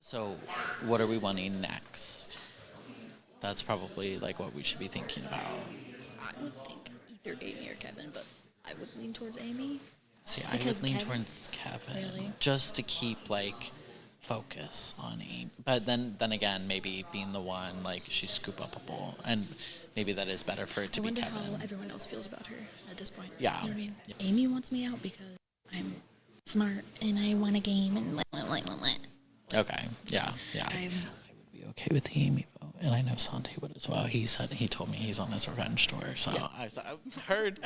So, what are we wanting next? That's probably like what we should be thinking about. I would think either Amy or Kevin, but I would lean towards Amy. See, I would lean towards Kevin, really? just to keep like focus on Amy. But then again, maybe being the one like she's scoop upable, and maybe that is better for it to be Kevin. I wonder how everyone else feels about her at this point. Yeah. You know what I mean? Yeah. Amy wants me out because I'm smart and I won a game and Okay. Yeah. I would be okay with the Amy vote, and I know Santi would as well. He told me he's on his revenge tour, so yeah. I heard.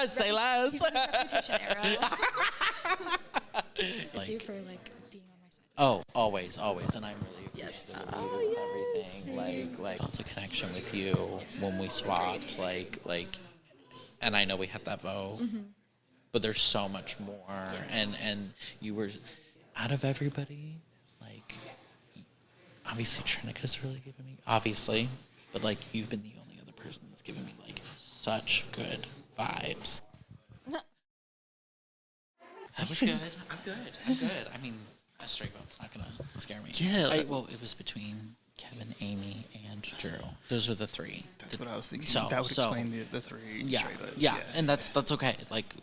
Say less. He's on his reputation era. I do for like being on my side. Oh, always, and I'm really Yes. appreciative of you and everything. Like felt a connection with you when we swapped. Like, and I know we had that vote, but there's so much more, and you were out of everybody. Like, obviously Trinica's really given me, but like you've been the only other person that's given me like such good vibes. That was good. I'm good. I mean, a straight vote's not gonna scare me. Yeah. Well, it was between Kevin, Amy, and Drew. Those were the three. That's what I was thinking. So, that would explain the three straight votes. Yeah, and that's okay. Like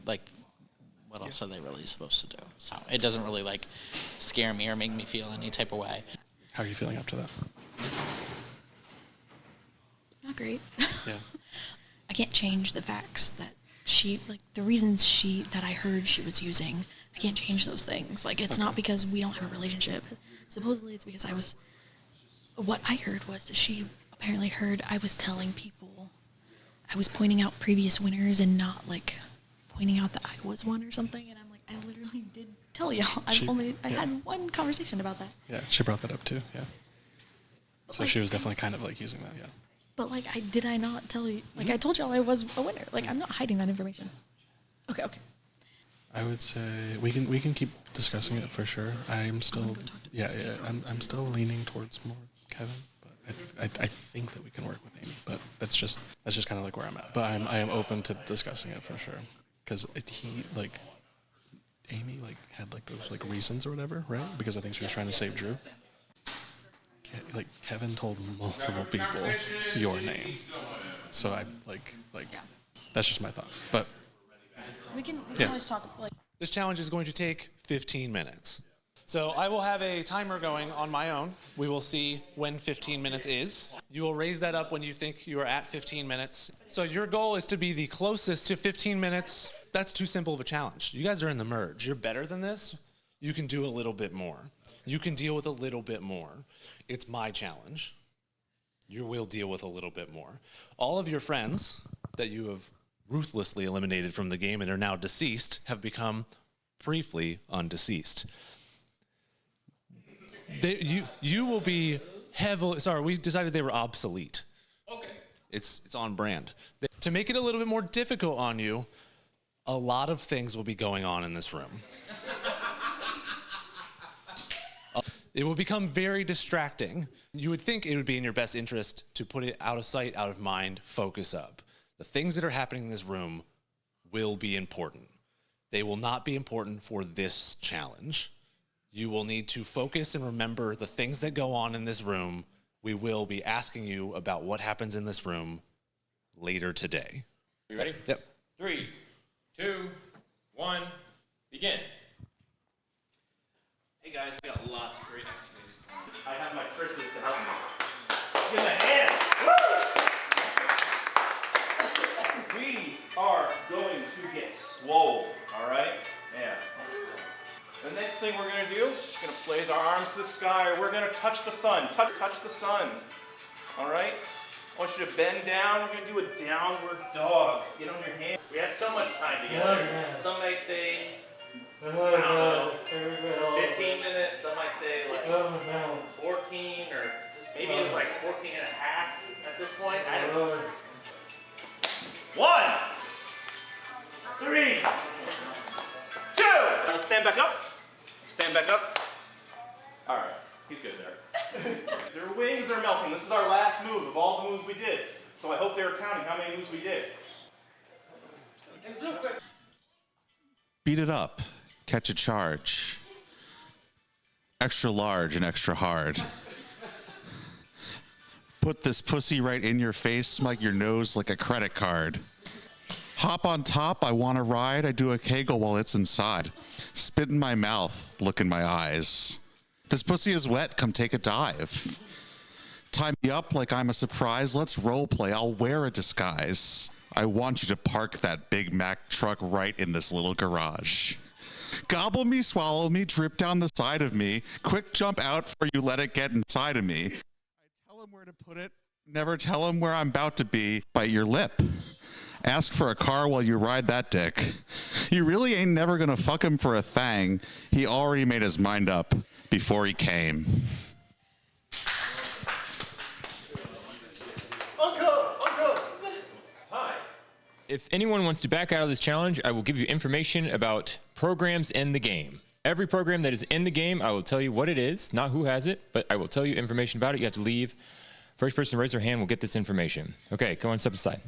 what else are they really supposed to do? So it doesn't really like scare me or make me feel any type of way. How are you feeling after that? Not great. Yeah. I can't change the facts that the reasons that I heard she was using. I can't change those things. Like, it's not because we don't have a relationship. Supposedly it's because what I heard was that she apparently heard I was telling people, I was pointing out previous winners and not like pointing out that I was one or something. And I'm like, I literally did tell y'all. I had one conversation about that. Yeah, she brought that up too, yeah. So like, she was definitely kind of like using that, yeah. But like, did I not tell you? Like, I told y'all I was a winner. Like, I'm not hiding that information. Okay. I would say we can keep discussing it for sure. I'm still I'm still leaning towards more Kevin, but I think that we can work with Amy. But that's just kind of like where I'm at. But I am open to discussing it for sure, because Amy like had like those like reasons or whatever, right? Because I think she was trying to save Drew. Like Kevin told multiple people your name, so I like that's just my thought, but. We can always talk. Like, this challenge is going to take 15 minutes. So I will have a timer going on my own. We will see when 15 minutes is. You will raise that up when you think you are at 15 minutes. So your goal is to be the closest to 15 minutes. That's too simple of a challenge. You guys are in the merge. You're better than this. You can do a little bit more. You can deal with a little bit more. It's my challenge. You will deal with a little bit more. All of your friends that you have ruthlessly eliminated from the game and are now deceased have become briefly undeceased. You will be heavily, sorry, we decided they were obsolete. Okay. It's on brand. To make it a little bit more difficult on you, a lot of things will be going on in this room. It will become very distracting. You would think it would be in your best interest to put it out of sight, out of mind, focus up. The things that are happening in this room will be important. They will not be important for this challenge. You will need to focus and remember the things that go on in this room. We will be asking you about what happens in this room later today. You ready? Yep. 3, 2, 1, begin. Hey guys, we got lots of great activities. I have my Chris's to help me. Give them a hand. Woo! We are going to get swole, all right? Yeah. The next thing we're going to do, we're going to place our arms to the sky, or we're going to touch the sun. Touch the sun, all right? I want you to bend down. We're going to do a downward dog. Get on your hands. We have so much time together. Some might say, I don't know, 15 minutes. Some might say like 14, or maybe it's like 14 and a half at this point. I don't know. 1, 3, 2. Let's stand back up. Stand back up. All right, he's good there. Their wings are melting. This is our last move of all the moves we did. So I hope they were counting how many moves we did. Real quick. Beat it up. Catch a charge. extra large and extra hard. Put this pussy right in your face, smug your nose like a credit card. Hop on top, I want to ride, I do a kegel while it's inside. Spit in my mouth, look in my eyes. This pussy is wet, come take a dive. Tie me up like I'm a surprise, let's role play, I'll wear a disguise. I want you to park that Big Mac truck right in this little garage. Gobble me, swallow me, drip down the side of me. Quick jump out before you let it get inside of me. I tell him where to put it, never tell him where I'm about to be. Bite your lip. Ask for a car while you ride that dick. You really ain't never gonna fuck him for a thang. He already made his mind up before he came. If anyone wants to back out of this challenge, I will give you information about programs in the game. Every program that is in the game, I will tell you what it is, not who has it, but I will tell you information about it. You have to leave. First person to raise their hand will get this information. Okay, go on, step aside.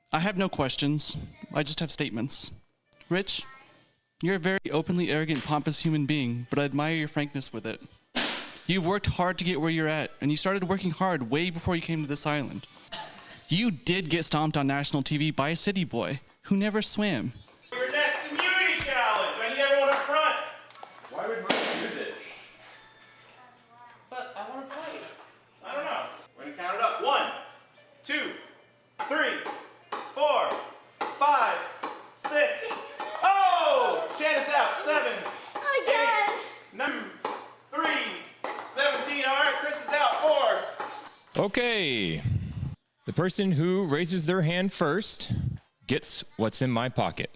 I have no questions. I just have statements. Rich, you're a very openly arrogant, pompous human being, but I admire your frankness with it. You've worked hard to get where you're at, and you started working hard way before you came to this island. You did get stomped on national TV by a city boy who never swam. Your next immunity challenge. I need everyone up front. Why would Murphy do this? But I want to play. I don't know. We're going to count it up. 1, 2, 3, 4, 5, 6. Oh! Janice out. 7. Again. 9, 3, 17. All right, Chris is out. 4. Okay. The person who raises their hand first gets what's in my pocket.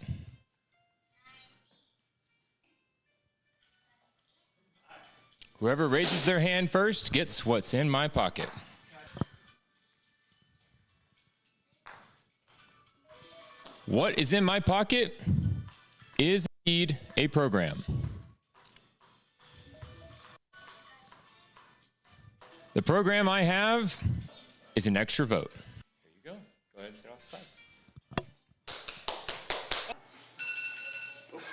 Whoever raises their hand first gets what's in my pocket. What is in my pocket is indeed a program. The program I have is an extra vote. There you go. Go ahead and sit off the side.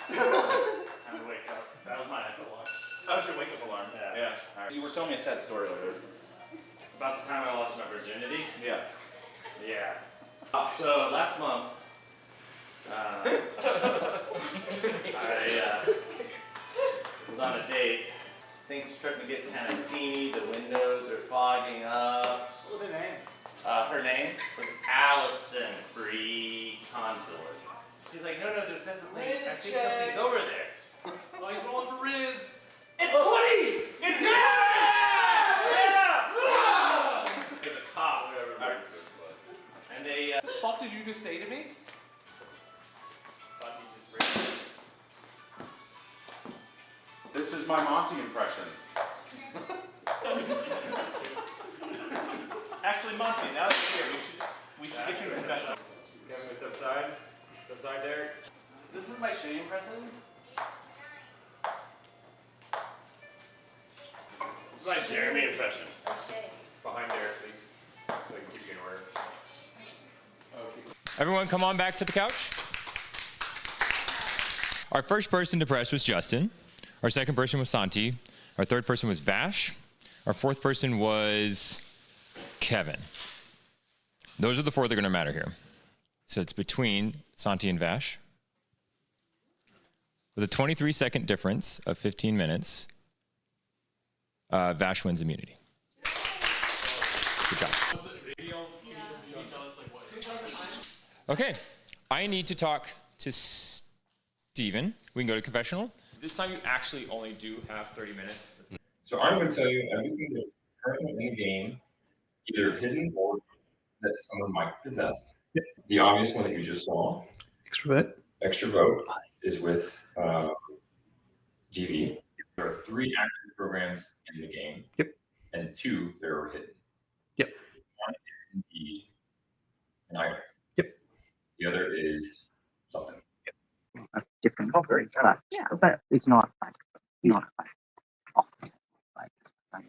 Time to wake up. That was my alarm. That was your wake-up alarm. Yeah. All right. You were telling me a sad story earlier. About the time I lost my virginity? Yeah. Yeah. So last month, I was on a date. Things are starting to get kind of steamy. The windows are fogging up. What was her name? Her name was Allison Bree Condor. She's like, no, there's definitely, I think something's over there. Oh, he's rolling for Riz. It's Woody! It's There's a cop, whatever. And they, What the fuck did you just say to me? Santi just raised. This is my Monty impression. Actually, Monty, now that you're here, we should get you a confession. Kevin, step aside. Step aside, Derek. This is my Shane impression. This is my Jeremy impression. Behind Derek, please. So I can keep you in order. Everyone come on back to the couch. Our first person to press was Justin. Our second person was Santi. Our third person was Vash. Our fourth person was Kevin. Those are the four that are going to matter here. So it's between Santi and Vash. With a 23-second difference of 15 minutes, Vash wins immunity. Good job. Okay, I need to talk to Steven. We can go to confessional. This time you actually only do have 30 minutes. So I'm going to tell you everything that's currently in the game either hidden or that someone might possess. Yep. The obvious one that you just saw, extra vote. Extra vote is with GV. There are 3 active programs in the game. Yep. And 2 that are hidden. Yep. One is indeed an item. Yep. The other is something. Yep. Different stuff. Yeah, but it's not like awful. Like,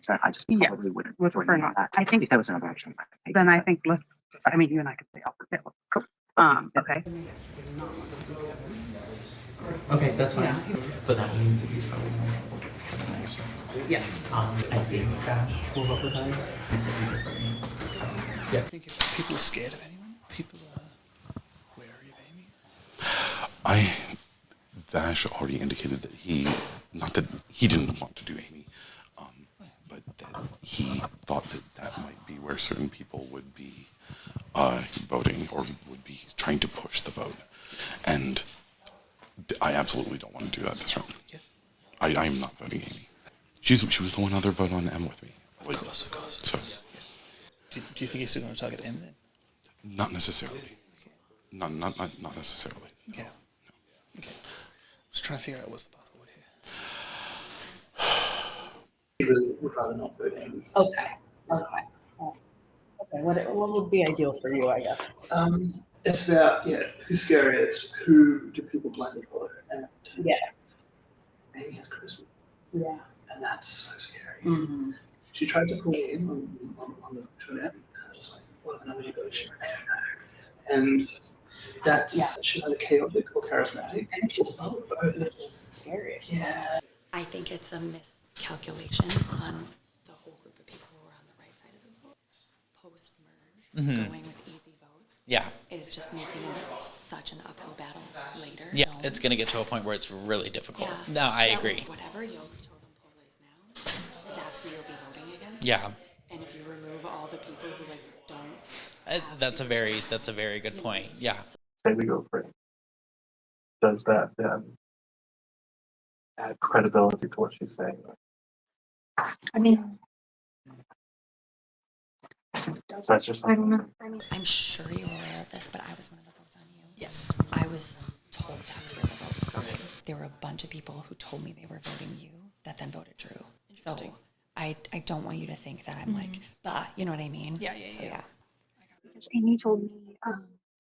so I just probably wouldn't prefer not that. I think if there was another option, then I think let's. I mean, you and I could say, "Oh, cool." Okay. Okay, that's fine. Yeah. So that means that he's probably yes. I think Trash will vote with us. I said we differently. So yes. I think if people are scared of anyone, people are wary of Amy. Vash already indicated that not that he didn't want to do Amy, but that he thought that might be where certain people would be voting or would be trying to push the vote. And I absolutely don't want to do that this round. Yeah. I am not voting Amy. She was the one other vote on M with me. Of course. So, do you think he's still going to target M then? Not necessarily. Okay. Not necessarily. Okay. No. Okay. Just trying to figure out what's the path forward here. Would rather not vote Amy. Okay. What would be ideal for you, I guess? It's about who's scariest, who do people blindly follow, and Amy has charisma. Yeah. And that's so scary. Mm-hmm. She tried to pull me in on the Twitter, and I was just like, what are the numbers you got to share? I don't know. And that's she's either chaotic or charismatic. And she's both. It's scary. Yeah. I think it's a miscalculation on the whole group of people who are on the right side of the vote. Post-merge, going with easy votes is just making such an uphill battle later. Yeah, it's going to get to a point where it's really difficult. Yeah. No, I agree. Whatever Yoke's totem pole is now, that's who you'll be voting against. Yeah. And if you remove all the people who don't, that's a very good point. Yeah. Say we go for it. Does that then add credibility to what she's saying? I mean, that's just I don't know. I'm sure you're aware of this, but I was one of the votes on you. Yes. I was told that's where the vote was going. There were a bunch of people who told me they were voting you that then voted Drew. So I don't want you to think that I'm like, you know what I mean? Yeah. Because Amy told me,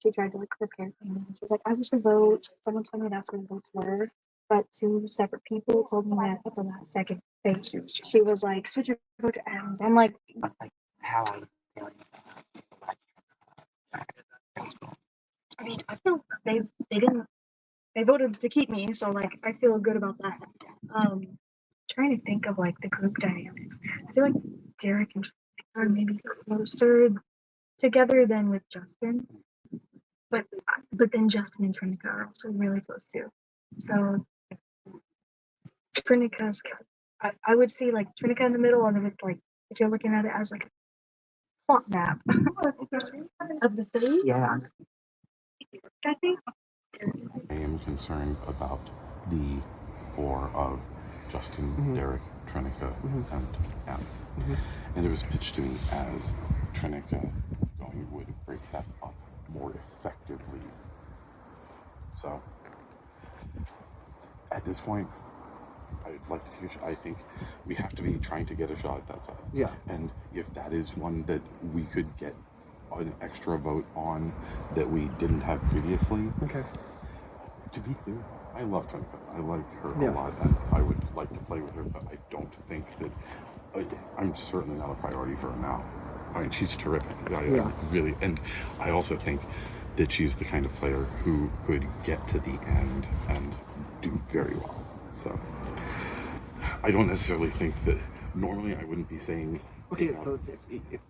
she tried to like prepare things. She was like, I was the vote. Someone told me that's where the votes were, but 2 separate people told me that at the last second. She was like, switch your vote to Adams. I'm like how I'm feeling about I mean, I feel they voted to keep me, so like I feel good about that. Trying to think of like the group dynamics. I feel like Derek and are maybe closer together than with Justin, but then Justin and Trinica are also really close too. So Trinica's, I would see like Trinica in the middle, and then it's like if you're looking at it as like a plot map of the 3. Yeah. I think. I am concerned about the 4 of Justin, Derek, Trinica, and M. And it was pitched to me as Trinica would break that up more effectively. So, at this point, I'd like to take I think we have to be trying to get a shot at that side. Yeah. And if that is one that we could get an extra vote on that we didn't have previously. Okay. To be clear, I love Trinica. I like her a lot, and I would like to play with her, but I don't think that I'm certainly not a priority for her now. I mean, she's terrific. I really, and I also think that she's the kind of player who could get to the end and do very well. So I don't necessarily think that normally I wouldn't be saying. Okay, so it's if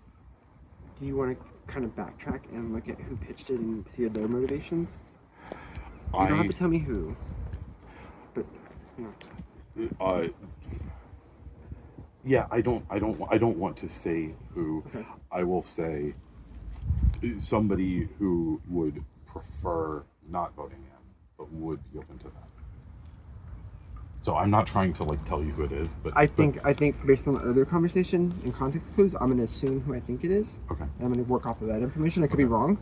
do you want to kind of backtrack and look at who pitched it and see their motivations? You don't have to tell me who, but yeah, I don't want to say who. Okay. I will say somebody who would prefer not voting in, but would be open to that. So I'm not trying to like tell you who it is, but I think based on the earlier conversation and context clues, I'm gonna assume who I think it is. Okay. And I'm gonna work off of that information. I could be wrong.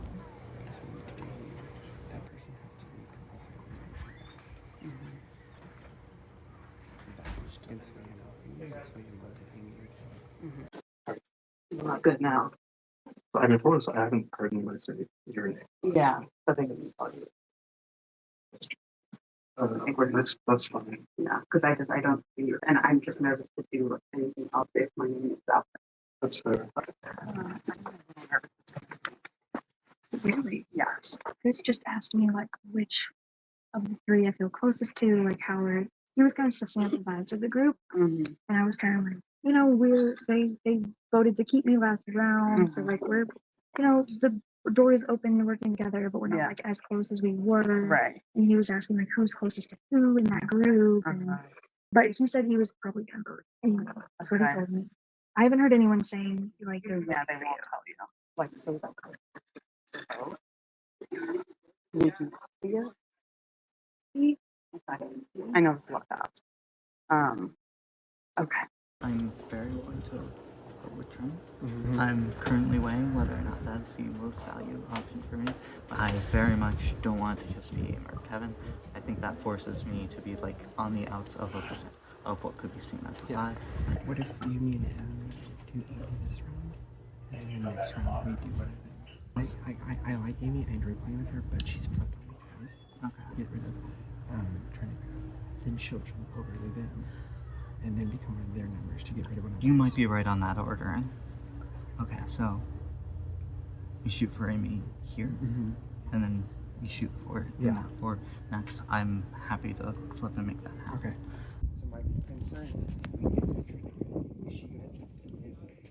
I'm not good now. I mean, for us, I haven't heard anyone say your name. Yeah, I think it'd be funny. I think That's fine. yeah, because I don't see you, and I'm just nervous to do anything else if my name is out That's fair. Really? Yes. Chris just asked me like which of the three I feel closest to, like Howard. He was kind of sussing out the vibes of the group, and I was kind of like, they voted to keep me last round, so like we're, the door is open, we're working together, but we're not like as close as we were. Right. And he was asking like who's closest to who in that group, but he said he was probably Howard. Anyway, that's what he told me. I haven't heard anyone saying like Yeah, they won't tell you. Like so that. I know it's a lot fast. Okay. I'm very willing to return. I'm currently weighing whether or not that's the most value option for me. I very much don't want to just be Amy or Kevin. I think that forces me to be like on the outs of what could be seen as a 5. What if you mean do Amy this round, and then next round we do whatever? I like Amy. I enjoy playing with her, but she's flipped on me twice. Okay. Get rid of trying to. Then she'll jump over to them, and then become one of their numbers to get rid of one of You ours. might be right on that ordering. Okay, so we shoot for Amy here, and then we shoot for that floor next. I'm happy to flip and make that happen. Okay. So my concern is we get to Trinity. Is she gonna jump to it?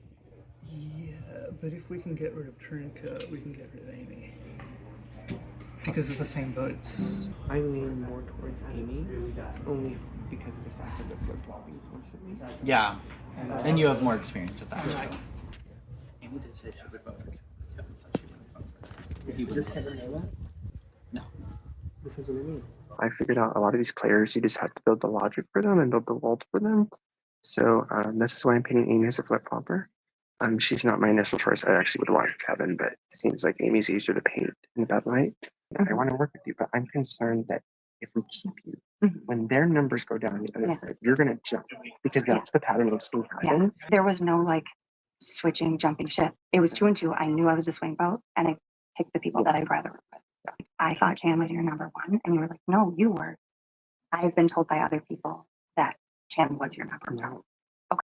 Yeah, but if we can get rid of Trinka, we can get rid of Amy. Because it's the same votes. I lean more towards Amy, only because of the fact that they're flip-flopping constantly. Yeah, and you have more experience with that. Amy did say she would vote for Kevin, said she wouldn't vote for He does Kevin know that? No. This is what I mean. I figured out a lot of these players, you just have to build the logic for them and build the world for them. So this is why I'm painting Amy as a flip-flopper. She's not my initial choice. I actually would watch Kevin, but it seems like Amy's easier to paint in the bad light. I want to work with you, but I'm concerned that if we keep you, when their numbers go down the other side, you're going to jump because that's the pattern we've seen happen. There was no like switching, jumping ship. It was 2 and 2. I knew I was a swing vote, and I picked the people that I'd rather work with. I thought Chan was your number 1, and you were like, no, you were. I've been told by other people that Chan was your number 1. Okay.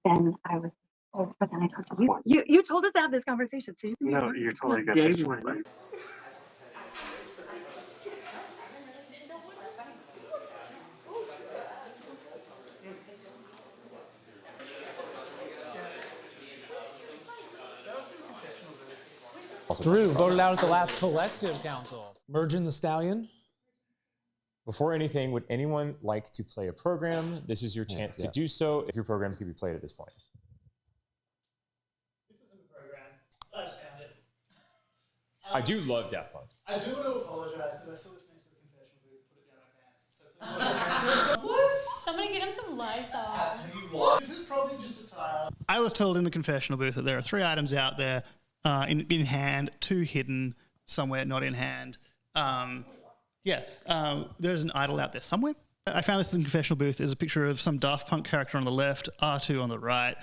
Then I was, but then I talked to you. You told us to have this conversation too. No, you're totally good. Drew voted out at the last collective council. Merging the Stallion. Before anything, would anyone like to play a program? This is your chance to do so if your program can be played at this point. This isn't a program. I just found it. I do love Daft Punk. I do want to apologize because I saw this next to the confession booth, put it down my pants. So what? Somebody get him some Lysol. This is probably just a tile. I was told in the confessional booth that there are 3 items out there, in hand, 2 hidden, somewhere not in hand. There's an idol out there somewhere. I found this in the confessional booth. There's a picture of some Daft Punk character on the left, R2 on the right.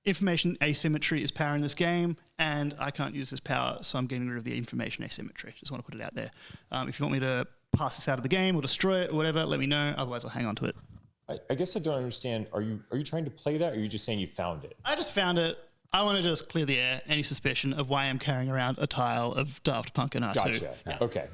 Information asymmetry is powering this game, and I can't use this power, so I'm getting rid of the information asymmetry. Just want to put it out there. If you want me to pass this out of the game or destroy it or whatever, let me know. Otherwise, I'll hang on to it. I guess I don't understand. Are you trying to play that, or are you just saying you found it? I just found it. I want to just clear the air, any suspicion of why I'm carrying around a tile of Daft Punk and R2. Gotcha. Yeah. Okay.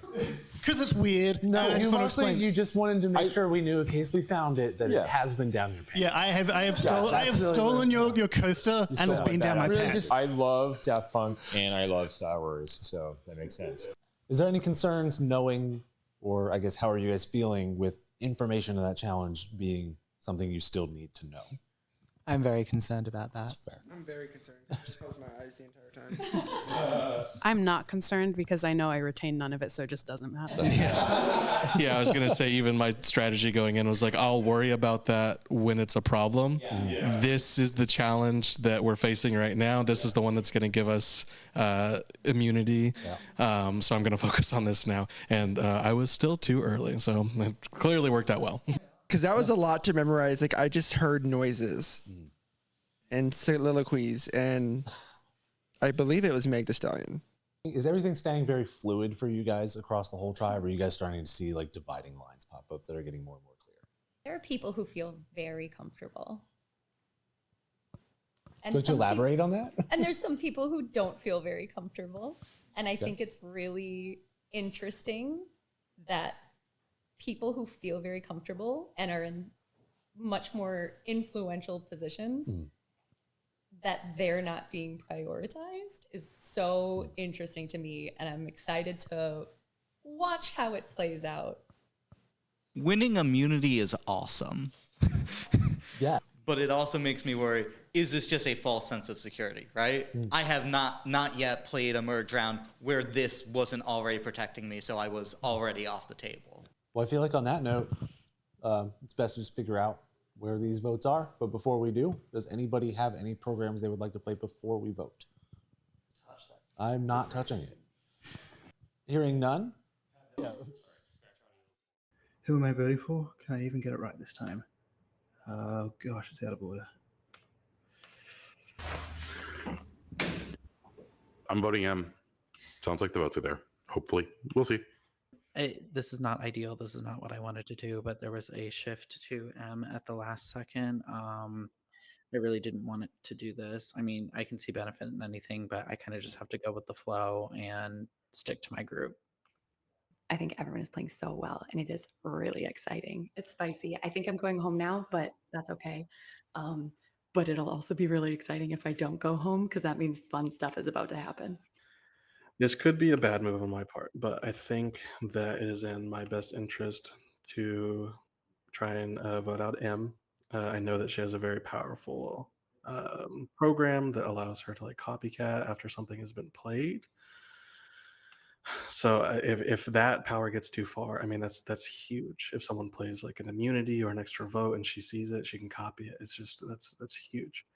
Because it's weird. No, and I just want to explain. you just wanted to make sure we knew in case we found it that it has been down your pants. Yeah, I have stolen your coaster and it's been down my pants. I love Daft Punk and I love Star Wars, so that makes sense. Is there any concerns knowing, or I guess how are you guys feeling with information in that challenge being something you still need to know? I'm very concerned about that. That's fair. I'm very concerned. I just closed my eyes the entire time. I'm not concerned because I know I retain none of it, so it just doesn't matter. Yeah, I was gonna say even my strategy going in was like, I'll worry about that when it's a problem. Yeah. This is the challenge that we're facing right now. This is the one that's gonna give us immunity. So I'm gonna focus on this now. And I was still too early, so it clearly worked out well. Because that was a lot to memorize. Like, I just heard noises and soliloquies, and I believe it was Meg the Stallion. Is everything staying very fluid for you guys across the whole tribe? Or are you guys starting to see like dividing lines pop up that are getting more and more clear? There are people who feel very comfortable. Do you want to elaborate on that? And there's some people who don't feel very comfortable. And I Okay. think it's really interesting that people who feel very comfortable and are in much more influential positions, that they're not being prioritized is so interesting to me. And I'm excited to watch how it plays out. Winning immunity is awesome. Yeah. But it also makes me worry, is this just a false sense of security, right? I have not yet played a merge round where this wasn't already protecting me, so I was already off the table. Well, I feel like on that note, it's best to just figure out where these votes are. But before we do, does anybody have any programs they would like to play before we vote? I'm not touching it. Hearing none? Who am I voting for? Can I even get it right this time? Oh gosh, it's out of order. I'm voting M. Sounds like the votes are there. Hopefully. We'll see. This is not ideal. This is not what I wanted to do, but there was a shift to M at the last second. I really didn't want it to do this. I mean, I can see benefit in anything, but I kind of just have to go with the flow and stick to my group. I think everyone is playing so well, and it is really exciting. It's spicy. I think I'm going home now, but that's okay. But it'll also be really exciting if I don't go home, because that means fun stuff is about to happen. This could be a bad move on my part, but I think that it is in my best interest to try and vote out M. I know that she has a very powerful program that allows her to like copycat after something has been played. So if that power gets too far, I mean that's huge. If someone plays like an immunity or an extra vote and she sees it, she can copy it. It's just that's huge.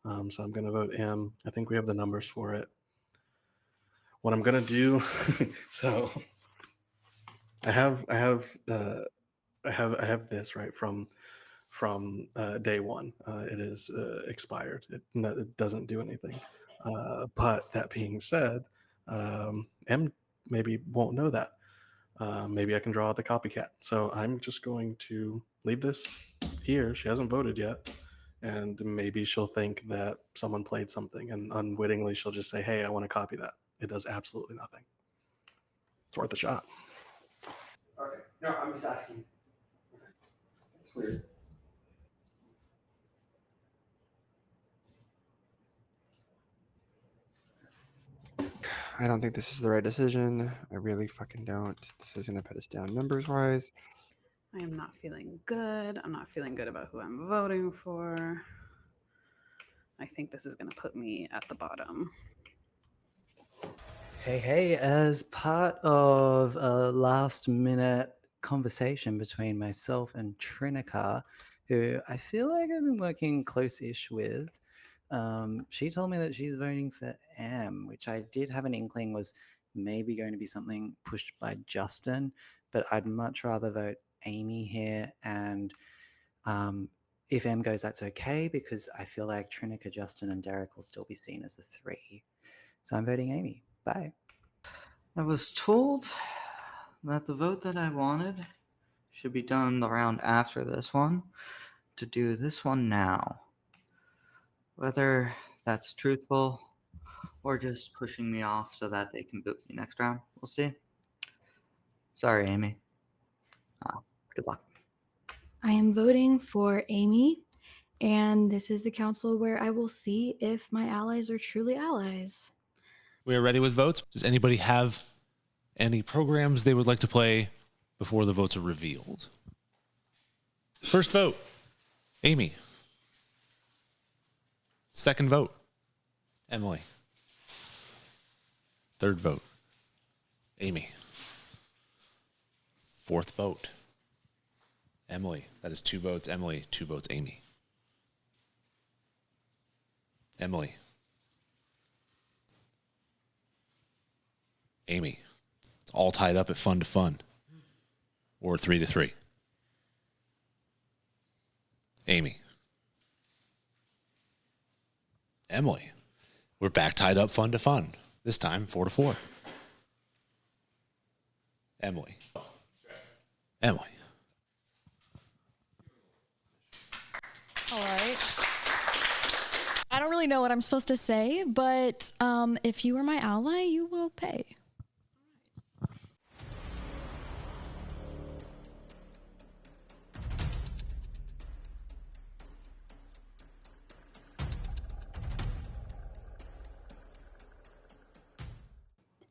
So I'm gonna vote M. I think we have the numbers for it. What I'm gonna do, so I have this right from day one. It is expired. It doesn't do anything. But that being said, M maybe won't know that. Maybe I can draw out the copycat. So I'm just going to leave this here. She hasn't voted yet. And maybe she'll think that someone played something, and unwittingly she'll just say, hey, I want to copy that. It does absolutely nothing. It's worth a shot. Okay. No, I'm just asking. It's weird. I don't think this is the right decision. I really fucking don't. This is gonna put us down numbers wise. I am not feeling good. I'm not feeling good about who I'm voting for. I think this is going to put me at the bottom. Hey, as part of a last minute conversation between myself and Trinica, who I feel like I've been working close-ish with, she told me that she's voting for M, which I did have an inkling was maybe going to be something pushed by Justin, but I'd much rather vote Amy here. And if M goes, that's okay, because I feel like Trinica, Justin, and Derek will still be seen as a 3. So I'm voting Amy. Bye. I was told that the vote that I wanted should be done the round after this one, to do this one now. Whether that's truthful or just pushing me off so that they can boot me next round, we'll see. Sorry, Amy. Good luck. I am voting for Amy, and this is the council where I will see if my allies are truly allies. We are ready with votes. Does anybody have any programs they would like to play before the votes are revealed? First vote, Amy. Second vote, Emily. Third vote, Amy. Fourth vote, Emily. That is 2 votes, Emily. 2 votes, Amy. Emily. Amy. It's all tied up at fun to fun. Or 3-3. Amy. Emily. We're back tied up fun to fun. This time 4-4. Emily. Emily. All right. I don't really know what I'm supposed to say, but if you are my ally, you will pay.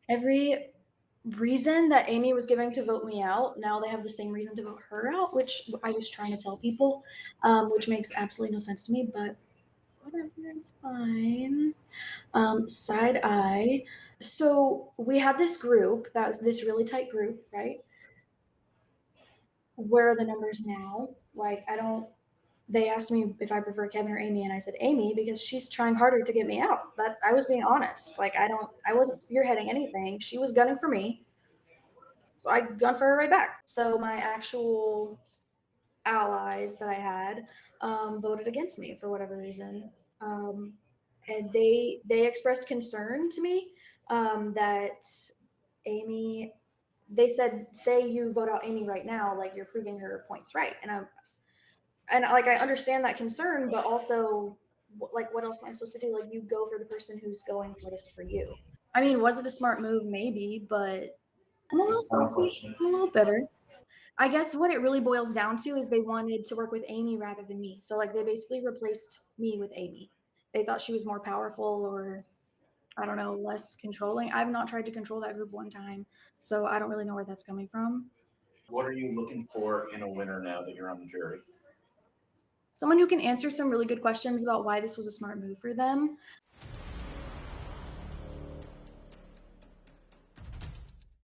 Every reason that Amy was giving to vote me out, now they have the same reason to vote her out, which I was trying to tell people, which makes absolutely no sense to me, but whatever, it's fine. Side eye. So we had this group, that was this really tight group, right? Where are the numbers now? Like, they asked me if I prefer Kevin or Amy, and I said Amy because she's trying harder to get me out. That I was being honest. Like, I wasn't spearheading anything. She was gunning for me. So I gunned for her right back. So my actual allies that I had voted against me for whatever reason. And they expressed concern to me that Amy, they said, say you vote out Amy right now, like you're proving her points right. And like, I understand that concern, but also like, what else am I supposed to do? Like, you go for the person who's going hardest for you. I mean, was it a smart move? Maybe, but I'm a little salty. I'm a little bitter. I guess what it really boils down to is they wanted to work with Amy rather than me. So like, they basically replaced me with Amy. They thought she was more powerful, or I don't know, less controlling. I've not tried to control that group one time, so I don't really know where that's coming from. What are you looking for in a winner now that you're on the jury? Someone who can answer some really good questions about why this was a smart move for them.